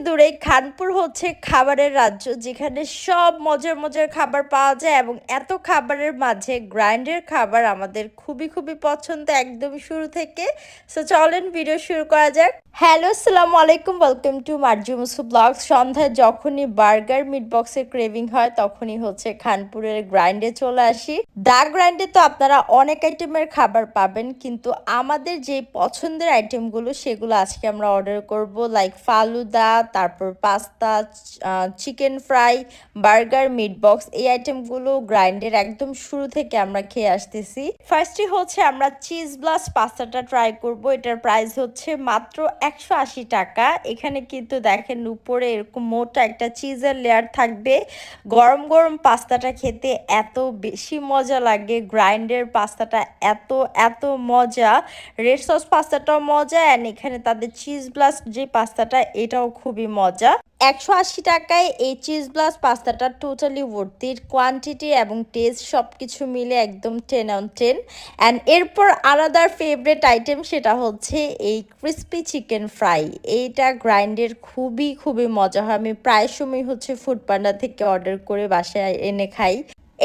দূরে খানপুর হচ্ছে খাবারের রাজ্য, যেখানে সব মজার মজার খাবার পাওয়া যায় এবং এত খাবারের মাঝে গ্রাইন্ডের খাবার আমাদের খুবই খুবই পছন্দ একদম শুরু থেকে। সো চলেন ভিডিও শুরু করা যাক। হ্যালো, আসসালামু আলাইকুম, ওয়েলকাম টু মার্জু মুসু ব্লগস। সন্ধ্যায় যখনই বার্গার মিট বক্সের ক্রেভিং হয় তখনই হচ্ছে খানপুরের গ্রাইন্ডে চলে আসি। দা গ্রাইন্ডে তো আপনারা অনেক আইটেমের খাবার পাবেন, কিন্তু আমাদের যে পছন্দের আইটেমগুলো সেগুলো আজকে আমরা অর্ডার করব, লাইক ফালুদা, তারপর pasta, chicken fry, burger, meat box. এই আইটেমগুলো গ্রাইন্ডের একদম শুরু থেকে আমরা খেয়ে আসতেছি। ফার্স্টে হচ্ছে আমরা চিজ ব্লাস্ট পাস্তাটা ট্রাই করব। এটার প্রাইস হচ্ছে মাত্র 180 টাকা। এখানে কিন্তু দেখেন উপরে এরকম মোটা একটা চিজের লেয়ার থাকবে। গরম গরম পাস্তাটা খেতে এত বেশি মজা লাগে। গ্রাইন্ডের পাস্তাটা এত এত মজা। রেড সস পাস্তাটাও মজা, অ্যান্ড এখানে তাদের চিজ ব্লাস্ট যে পাস্তাটা এটাও খুবই মজা। 180 টাকায় এই চিজ ব্লাস্ট পাস্তাটা টোটালি ভর্তি। কোয়ান্টিটি এবং টেস্ট সব কিছু মিলে একদম 10 on 10। অ্যান্ড এরপর আলাদা ফেভারিট আইটেম সেটা হচ্ছে এই ক্রিস্পি চিকেন ফ্রাই। এইটা গ্রাইন্ডের খুবই খুবই মজা হয়। আমি প্রায় সময় হচ্ছে ফুড পান্ডা থেকে অর্ডার করে বাসায় এনে খাই।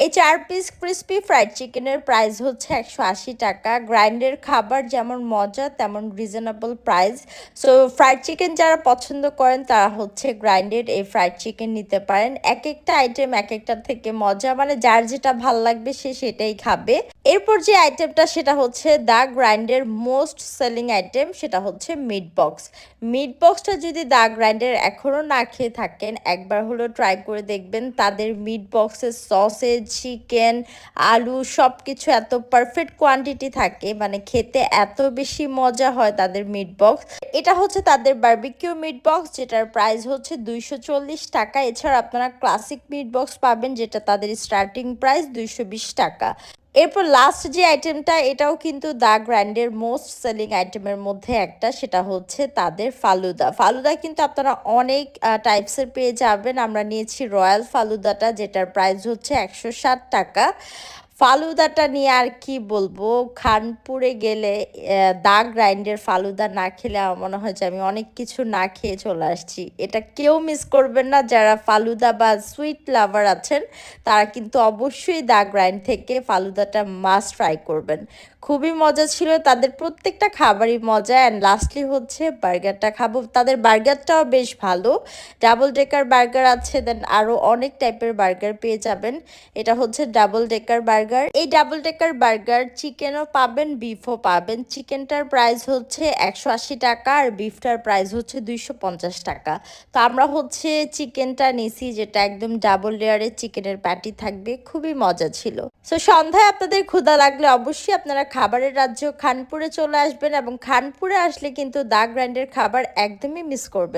এই 4 পিস ক্রিস্পি ফ্রাইড চিকেনের প্রাইস হচ্ছে 180 টাকা। গ্রাইন্ডের খাবার যেমন মজা তেমন reasonable price. So fried chicken যারা পছন্দ করেন তারা হচ্ছে গ্রাইন্ডের এই ফ্রাইড চিকেন নিতে পারেন। এক একটা আইটেম এক একটা থেকে মজা, মানে যার যেটা ভাল লাগবে সে সেটাই খাবে। এরপর যে আইটেমটা সেটা হচ্ছে দা গ্রাইন্ডের মোস্ট সেলিং আইটেম, সেটা হচ্ছে মিট বক্স। মিট বক্সটা যদি দা গ্রাইন্ডের এখনও না খেয়ে থাকেন একবার হলো ট্রাই করে দেখবেন। তাদের মিট বক্সের সসেজ, চিকেন, আলু সব কিছু এত পারফেক্ট কোয়ান্টিটি থাকে, মানে খেতে এত বেশি মজা হয় তাদের মিট বক্স। এটা হচ্ছে তাদের বারবিকিউ মিট বক্স, যেটার প্রাইস হচ্ছে 240 টাকা। এছাড়া আপনারা ক্লাসিক মিট বক্স পাবেন, যেটা তাদের স্টার্টিং প্রাইস 220 টাকা। এরপর লাস্ট যে আইটেমটা, এটাও কিন্তু দা গ্র্যান্ডের মোস্ট সেলিং আইটেমের মধ্যে একটা, সেটা হচ্ছে তাদের ফালুদা। ফালুদা কিন্তু আপনারা অনেক টাইপসের পেয়ে যাবেন। আমরা নিয়েছি রয়্যাল ফালুদাটা, যেটার প্রাইস হচ্ছে 160 টাকা। ফালুদাটা নিয়ে আর কি বলবো, খানপুরে গেলে দা গ্রাইন্ডের ফালুদা না খেলে আমার মনে হয় যে আমি অনেক কিছু না খেয়ে চলে আসছি। এটা কেউ মিস করবেন না। যারা ফালুদা বা সুইট লাভার আছেন তারা কিন্তু অবশ্যই দা গ্রাইন্ড থেকে ফালুদাটা মাস্ট ট্রাই করবেন। খুবই মজা ছিল, তাদের প্রত্যেকটা খাবারই মজা। অ্যান্ড লাস্টলি হচ্ছে বার্গারটা খাবো। তাদের বার্গারটাও বেশ ভালো। ডাবল ডেকার বার্গার আছে, দেন আরও অনেক টাইপের বার্গার পেয়ে যাবেন। এটা হচ্ছে ডাবল ডেকার বার্গার। এই ডাবল ডেকার বার্গার চিকেনও পাবেন, বিফও পাবেন। চিকেনটার প্রাইস হচ্ছে 180 টাকা আর বিফটার প্রাইস হচ্ছে 250 টাকা। তো আমরা হচ্ছে চিকেনটা নিছি, যেটা একদম ডাবল লেয়ারের চিকেনের প্যাটি থাকবে। খুবই মজা ছিল। সো সন্ধ্যায় আপনাদের ক্ষুধা লাগলে অবশ্যই আপনারা খাবারের রাজ্য খানপুরে চলে আসবেন, এবং খানপুরে আসলে কিন্তু দা গ্রাইন্ডের খাবার একদমই মিস করবেন।